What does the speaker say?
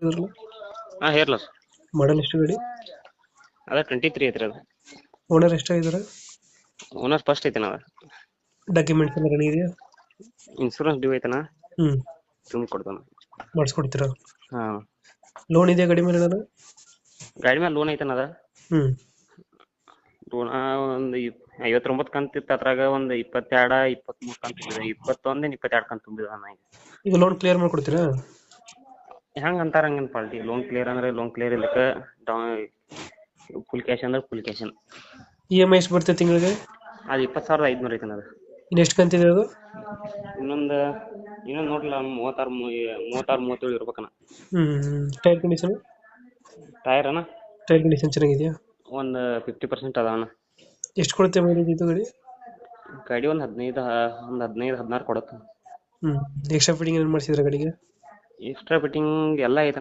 ಹಾಂ ಹೇರ್ಲ ಸರ್. ಮಾಡಲ್ ಎಷ್ಟು ಗಾಡಿ? ಅದ 23 ಐತ್ರಿ ಅದು. ಓನರ್ ಎಷ್ಟಾಗಿದ್ದಾರೆ? ಓನರ್ ಫಸ್ಟ್ ಐತನ ಅದ. ಡಾಕ್ಯುಮೆಂಟ್ಸ್ ಎಲ್ಲ ರೆಡಿ ಇದೆಯಾ? ಇನ್ಶೂರೆನ್ಸ್ ಡ್ಯೂ ಐತನ, ಹ್ಮ್, ತುಂಬ ಕೊಡ್ತಾನ. ಮಾಡಿಸ್ಕೊಡ್ತೀರಾ? ಹಾಂ, ಲೋನ್ ಇದೆಯಾ ಗಾಡಿ ಮೇಲೆ ಏನಾದ್ರು? ಗಾಡಿ ಮೇಲೆ ಲೋನ್ ಐತನ ಅದ. ಹ್ಮ್, ಲೋನ್ ಒಂದು 59 ಕಂತು ಇತ್ತು, ಅದ್ರಾಗ ಒಂದು 22 23 ಕಂತು ತುಂಬಿದ, 21 22 ಕಂತು ತುಂಬಿದ. ಈಗ ಲೋನ್ ಕ್ಲಿಯರ್ ಮಾಡ್ಕೊಡ್ತೀರಾ? ಹೆಂಗೆ ಅಂತಾರ ಹಂಗೇನು ಪಾಲ್ಟಿ. ಲೋನ್ ಕ್ಲಿಯರ್ ಅಂದ್ರೆ ಲೋನ್ ಕ್ಲಿಯರ್ ಇಲ್ಲಕ್ಕೆ ಫುಲ್ ಕ್ಯಾಶ್ ಅಂದ್ರೆ full cash. E M I ಎಷ್ಟು ಬರ್ತದೆ ತಿಂಗಳಿಗೆ? ಅದು 20,500 ಐತನ ಅದು. ಇನ್ನು ಎಷ್ಟು ಕಂತಿದೆ ಅದು? ಇನ್ನೊಂದು ನೋಡ್ಲಿಲ್ಲ, 36 37 ಇರ್ಬೇಕನ. Tyre condition? ಟೈರ್ ಅಣ್ಣ ಟೈರ್ ಕಂಡೀಷನ್ ಚೆನ್ನಾಗಿದೆಯಾ? ಒಂದು 50% ಅದಾವಣ್ಣ. ಎಷ್ಟು ಕೊಡುತ್ತೆ ಮೈಲೇಜ್ ಇದು ಗಾಡಿ? ಗಾಡಿ ಒಂದು 15 16 ಕೊಡುತ್ತೆ. ಎಕ್ಸ್ಟ್ರಾ ಫಿಟ್ಟಿಂಗ್ ಏನು ಮಾಡಿಸಿದ್ರೆ ಗಾಡಿಗೆ? ಎಕ್ಸ್ಟ್ರಾ ಫಿಟ್ಟಿಂಗ್ ಎಲ್ಲ ಐತನ.